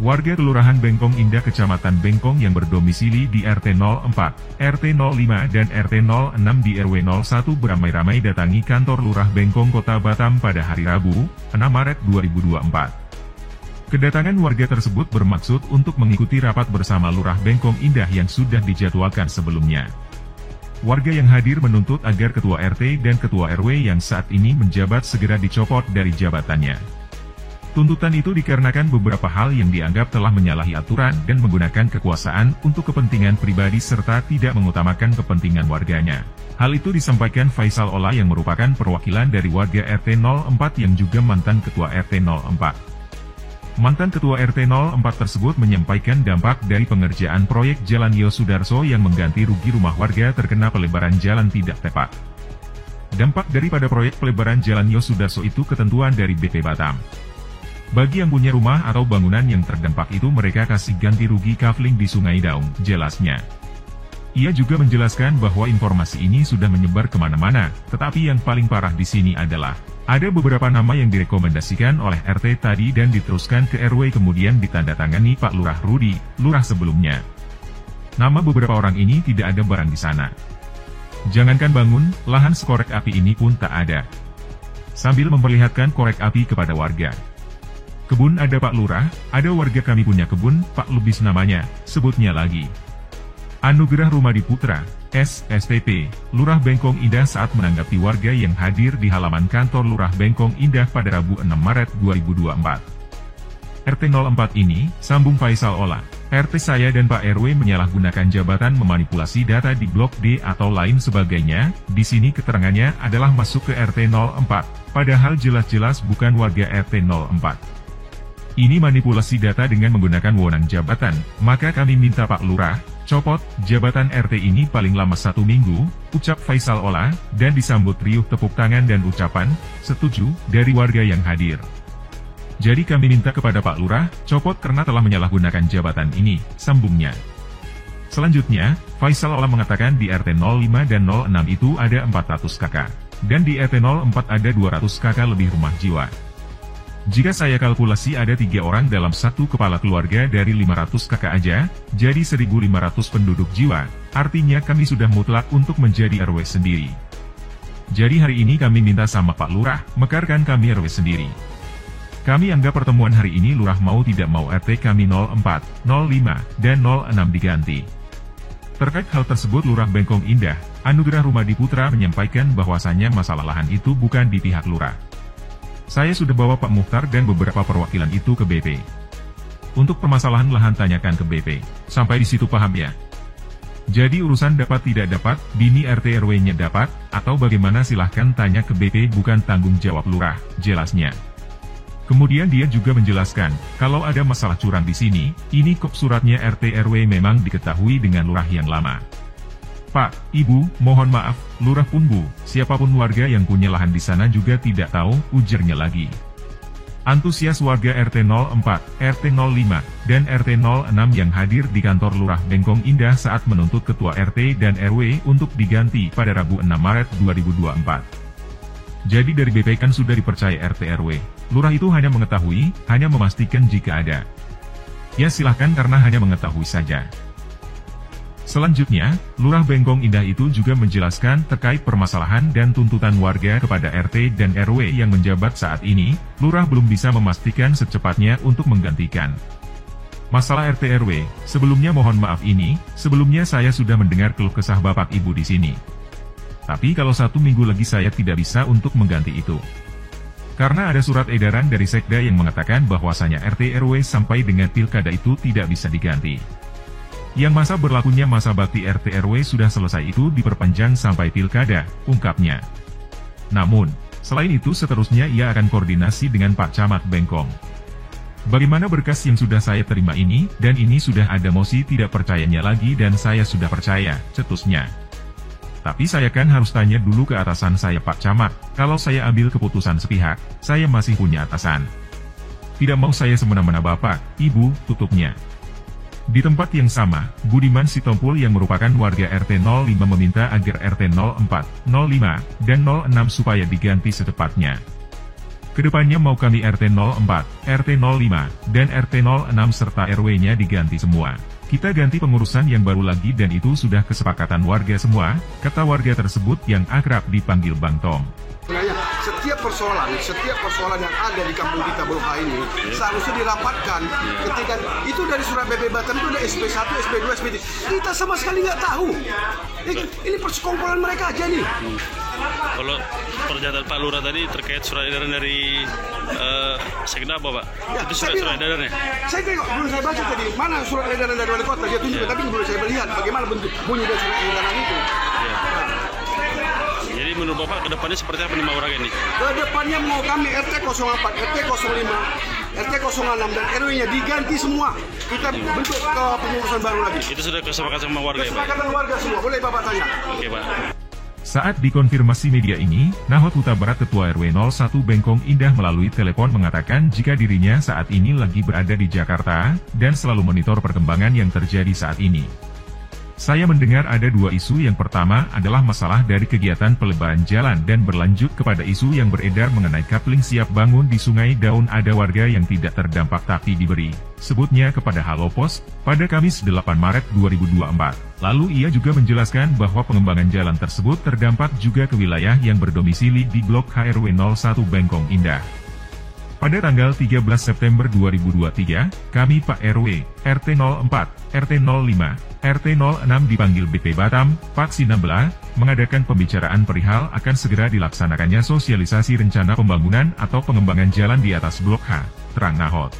Warga Kelurahan Bengkong Indah Kecamatan Bengkong yang berdomisili di RT 04, RT 05 dan RT 06 di RW 01 beramai-ramai datangi kantor Lurah Bengkong Kota Batam pada hari Rabu, 6 Maret 2024. Kedatangan warga tersebut bermaksud untuk mengikuti rapat bersama Lurah Bengkong Indah yang sudah dijadwalkan sebelumnya. Warga yang hadir menuntut agar Ketua RT dan Ketua RW yang saat ini menjabat segera dicopot dari jabatannya. Tuntutan itu dikarenakan beberapa hal yang dianggap telah menyalahi aturan dan menggunakan kekuasaan untuk kepentingan pribadi serta tidak mengutamakan kepentingan warganya. Hal itu disampaikan Faisal Ola yang merupakan perwakilan dari warga RT 04 yang juga mantan Ketua RT 04. Mantan Ketua RT 04 tersebut menyampaikan dampak dari pengerjaan proyek Jalan Yosudarso yang mengganti rugi rumah warga terkena pelebaran jalan tidak tepat. Dampak daripada proyek pelebaran Jalan Yosudarso itu ketentuan dari BP Batam. Bagi yang punya rumah atau bangunan yang terdampak itu mereka kasih ganti rugi kafling di Sungai Daung, jelasnya. Ia juga menjelaskan bahwa informasi ini sudah menyebar kemana-mana, tetapi yang paling parah di sini adalah, ada beberapa nama yang direkomendasikan oleh RT tadi dan diteruskan ke RW kemudian ditandatangani Pak Lurah Rudi, Lurah sebelumnya. Nama beberapa orang ini tidak ada barang di sana. Jangankan bangun, lahan sekorek api ini pun tak ada. Sambil memperlihatkan korek api kepada warga. Kebun ada Pak Lurah, ada warga kami punya kebun, Pak Lubis namanya, sebutnya lagi. Anugerah Rumadi Putra, SSTP, Lurah Bengkong Indah saat menanggapi warga yang hadir di halaman kantor Lurah Bengkong Indah pada Rabu 6 Maret 2024. RT 04 ini, sambung Faisal Ola, RT saya dan Pak RW menyalahgunakan jabatan memanipulasi data di Blok D atau lain sebagainya, di sini keterangannya adalah masuk ke RT 04, padahal jelas-jelas bukan warga RT 04. Ini manipulasi data dengan menggunakan wewenang jabatan, maka kami minta Pak Lurah, copot, jabatan RT ini paling lama 1 minggu, ucap Faisal Ola, dan disambut riuh tepuk tangan dan ucapan, setuju, dari warga yang hadir. Jadi kami minta kepada Pak Lurah, copot karena telah menyalahgunakan jabatan ini, sambungnya. Selanjutnya, Faisal Ola mengatakan di RT 05 dan 06 itu ada 400 kakak, dan di RT 04 ada 200 kakak lebih rumah jiwa. Jika saya kalkulasi ada 3 orang dalam satu kepala keluarga dari 500 kakak aja, jadi 1.500 penduduk jiwa, artinya kami sudah mutlak untuk menjadi RW sendiri. Jadi hari ini kami minta sama Pak Lurah, mekarkan kami RW sendiri. Kami anggap pertemuan hari ini Lurah mau tidak mau RT kami 04, 05, dan 06 diganti. Terkait hal tersebut Lurah Bengkong Indah, Anugerah Rumadi Putra menyampaikan bahwasannya masalah lahan itu bukan di pihak Lurah. Saya sudah bawa Pak Mukhtar dan beberapa perwakilan itu ke BP. Untuk permasalahan lahan tanyakan ke BP. Sampai di situ paham ya? Jadi urusan dapat tidak dapat, bini RT RW-nya dapat, atau bagaimana silahkan tanya ke BP bukan tanggung jawab Lurah, jelasnya. Kemudian dia juga menjelaskan, kalau ada masalah curang di sini, ini kop suratnya RT RW memang diketahui dengan Lurah yang lama. Pak, Ibu, mohon maaf, Lurah pun Bu, siapapun warga yang punya lahan di sana juga tidak tahu, ujarnya lagi. Antusias warga RT 04, RT 05, dan RT 06 yang hadir di kantor Lurah Bengkong Indah saat menuntut Ketua RT dan RW untuk diganti pada Rabu 6 Maret 2024. Jadi dari BP kan sudah dipercaya RT RW, Lurah itu hanya mengetahui, hanya memastikan jika ada. Ya silahkan karena hanya mengetahui saja. Selanjutnya, Lurah Bengkong Indah itu juga menjelaskan terkait permasalahan dan tuntutan warga kepada RT dan RW yang menjabat saat ini, Lurah belum bisa memastikan secepatnya untuk menggantikan. Masalah RT RW, sebelumnya mohon maaf ini, sebelumnya saya sudah mendengar keluh kesah Bapak Ibu di sini. Tapi kalau 1 minggu lagi saya tidak bisa untuk mengganti itu. Karena ada surat edaran dari Sekda yang mengatakan bahwasanya RT RW sampai dengan pilkada itu tidak bisa diganti. Yang masa berlakunya masa bakti RT RW sudah selesai itu diperpanjang sampai pilkada, ungkapnya. Namun, selain itu seterusnya ia akan koordinasi dengan Pak Camat Bengkong. Bagaimana berkas yang sudah saya terima ini, dan ini sudah ada mosi tidak percayanya lagi dan saya sudah percaya, cetusnya. Tapi saya kan harus tanya dulu ke atasan saya Pak Camat, kalau saya ambil keputusan sepihak, saya masih punya atasan. Tidak mau saya semena-mena Bapak, Ibu, tutupnya. Di tempat yang sama, Budiman Sitompul yang merupakan warga RT 05 meminta agar RT 04, 05, dan 06 supaya diganti secepatnya. Kedepannya mau kami RT 04, RT 05, dan RT 06 serta RW-nya diganti semua. Kita ganti pengurusan yang baru lagi dan itu sudah kesepakatan warga semua, kata warga tersebut yang akrab dipanggil Bang Tom. Setiap persoalan yang ada di kampung kita Blok H ini seharusnya dirapatkan. Ketika itu dari surat BP Batam itu ada SP1, SP2, SP3. Kita sama sekali nggak tahu. Ini persekongkolan mereka aja nih. Kalau pernyataan Pak Lurah tadi terkait surat edaran dari Sekda apa Pak? Ya, itu surat edarannya? Saya tengok, belum saya baca tadi. Mana surat edaran dari wali kota? Dia tunjukkan, tapi belum saya melihat bagaimana bentuk bunyi dari surat edaran itu. Ya. Jadi menurut Bapak kedepannya seperti apa nih Mawarage ini? Kedepannya mau kami RT 04, RT 05, RT 06 dan RW-nya diganti semua. Kita bentuk ke pengurusan baru lagi. Itu sudah kesepakatan sama warga ya Pak? Kesepakatan warga semua, boleh Bapak tanya. Oke Pak. Saat dikonfirmasi media ini, Nahot Huta Barat Ketua RW 01 Bengkong Indah melalui telepon mengatakan jika dirinya saat ini lagi berada di Jakarta, dan selalu monitor perkembangan yang terjadi saat ini. Saya mendengar ada dua isu. Yang pertama adalah masalah dari kegiatan pelebaran jalan dan berlanjut kepada isu yang beredar mengenai kapling siap bangun di Sungai Daun. Ada warga yang tidak terdampak tapi diberi, sebutnya kepada Halo Pos, pada Kamis 8 Maret 2024. Lalu ia juga menjelaskan bahwa pengembangan jalan tersebut terdampak juga ke wilayah yang berdomisili di Blok HRW 01 Bengkong Indah. Pada tanggal 13 September 2023, kami Pak RW, RT 04, RT 05, RT 06 dipanggil BP Batam, Pak Sinambela, mengadakan pembicaraan perihal akan segera dilaksanakannya sosialisasi rencana pembangunan atau pengembangan jalan di atas Blok H, terang Nahot.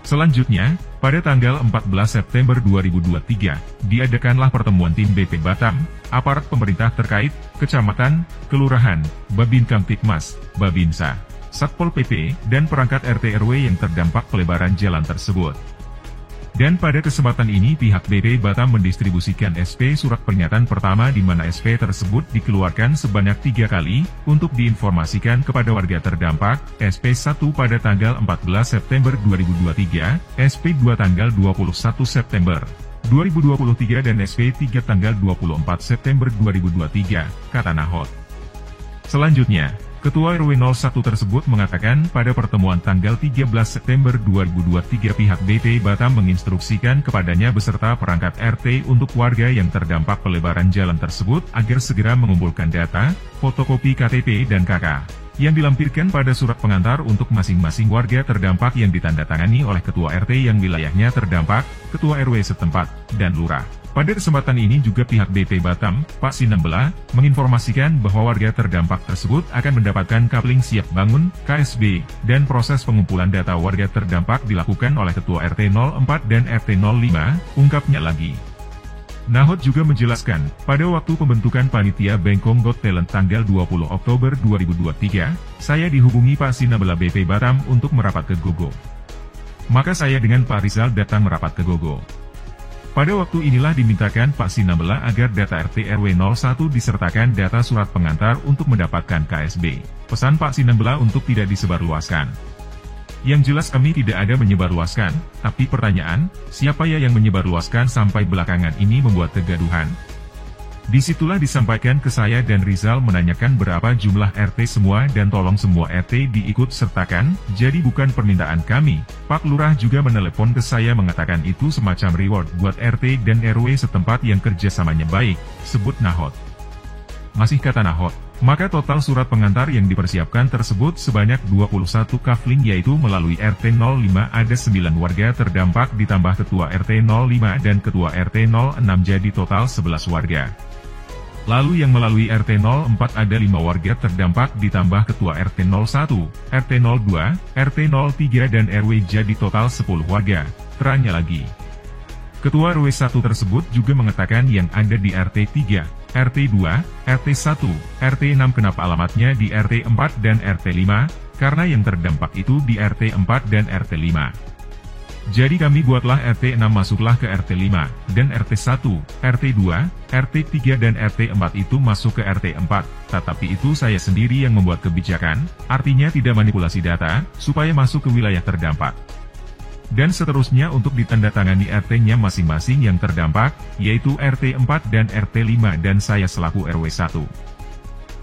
Selanjutnya, pada tanggal 14 September 2023, diadakanlah pertemuan tim BP Batam, aparat pemerintah terkait, kecamatan, kelurahan, Babin Kamtipmas, Babinsa, Satpol PP, dan perangkat RT RW yang terdampak pelebaran jalan tersebut. Dan pada kesempatan ini pihak BP Batam mendistribusikan SP surat pernyataan pertama di mana SP tersebut dikeluarkan sebanyak 3 kali, untuk diinformasikan kepada warga terdampak, SP1 pada tanggal 14 September 2023, SP2 tanggal 21 September 2023 dan SP3 tanggal 24 September 2023, kata Nahot. Selanjutnya, Ketua RW 01 tersebut mengatakan pada pertemuan tanggal 13 September 2023 pihak BP Batam menginstruksikan kepadanya beserta perangkat RT untuk warga yang terdampak pelebaran jalan tersebut agar segera mengumpulkan data, fotokopi KTP dan KK, yang dilampirkan pada surat pengantar untuk masing-masing warga terdampak yang ditandatangani oleh Ketua RT yang wilayahnya terdampak, Ketua RW setempat, dan Lurah. Pada kesempatan ini juga pihak BP Batam, Pak Sinambela, menginformasikan bahwa warga terdampak tersebut akan mendapatkan kapling siap bangun, KSB, dan proses pengumpulan data warga terdampak dilakukan oleh Ketua RT 04 dan RT 05, ungkapnya lagi. Nahot juga menjelaskan, pada waktu pembentukan Panitia Bengkong Got Talent tanggal 20 Oktober 2023, saya dihubungi Pak Sinambela BP Batam untuk merapat ke Gogo. Maka saya dengan Pak Rizal datang merapat ke Gogo. Pada waktu inilah dimintakan Pak Sinambela agar data RT RW 01 disertakan data surat pengantar untuk mendapatkan KSB. Pesan Pak Sinambela untuk tidak disebarluaskan. Yang jelas kami tidak ada menyebarluaskan, tapi pertanyaan, siapa ya yang menyebarluaskan sampai belakangan ini membuat kegaduhan? Disitulah disampaikan ke saya dan Rizal menanyakan berapa jumlah RT semua dan tolong semua RT diikut sertakan, jadi bukan permintaan kami. Pak Lurah juga menelepon ke saya mengatakan itu semacam reward buat RT dan RW setempat yang kerjasamanya baik, sebut Nahot. Masih kata Nahot, maka total surat pengantar yang dipersiapkan tersebut sebanyak 21 kafling yaitu melalui RT 05 ada 9 warga terdampak ditambah Ketua RT 05 dan Ketua RT 06 jadi total 11 warga. Lalu yang melalui RT 04 ada 5 warga terdampak ditambah Ketua RT 01, RT 02, RT 03 dan RW jadi total 10 warga, terangnya lagi. Ketua RW 1 tersebut juga mengatakan yang ada di RT 3, RT 2, RT 1, RT 6 kenapa alamatnya di RT 4 dan RT 5, karena yang terdampak itu di RT 4 dan RT 5. Jadi kami buatlah RT 6 masuklah ke RT 5, dan RT 1, RT 2, RT 3 dan RT 4 itu masuk ke RT 4, tetapi itu saya sendiri yang membuat kebijakan, artinya tidak manipulasi data, supaya masuk ke wilayah terdampak. Dan seterusnya untuk ditandatangani RT-nya masing-masing yang terdampak, yaitu RT 4 dan RT 5 dan saya selaku RW 1.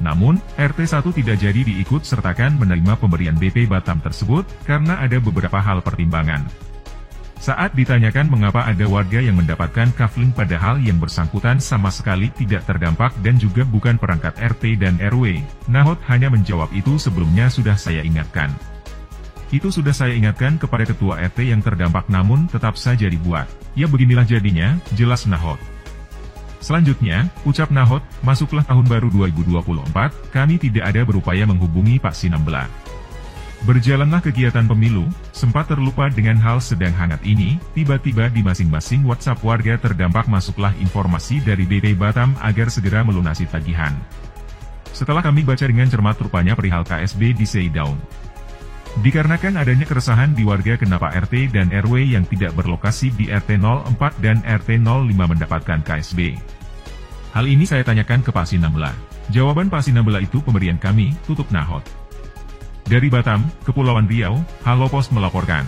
Namun, RT 1 tidak jadi diikut sertakan menerima pemberian BP Batam tersebut, karena ada beberapa hal pertimbangan. Saat ditanyakan mengapa ada warga yang mendapatkan kafling padahal yang bersangkutan sama sekali tidak terdampak dan juga bukan perangkat RT dan RW, Nahot hanya menjawab itu sebelumnya sudah saya ingatkan. Itu sudah saya ingatkan kepada ketua RT yang terdampak namun tetap saja dibuat. Ya beginilah jadinya, jelas Nahot. Selanjutnya, ucap Nahot, masuklah tahun baru 2024, kami tidak ada berupaya menghubungi Pak Sinambela. Berjalanlah kegiatan pemilu, sempat terlupa dengan hal sedang hangat ini, tiba-tiba di masing-masing WhatsApp warga terdampak masuklah informasi dari BP Batam agar segera melunasi tagihan. Setelah kami baca dengan cermat rupanya perihal KSB di Seidaun. Dikarenakan adanya keresahan di warga kenapa RT dan RW yang tidak berlokasi di RT 04 dan RT 05 mendapatkan KSB. Hal ini saya tanyakan ke Pak Sinambela. Jawaban Pak Sinambela itu pemberian kami, tutup Nahot. Dari Batam, Kepulauan Riau, Halo Pos melaporkan.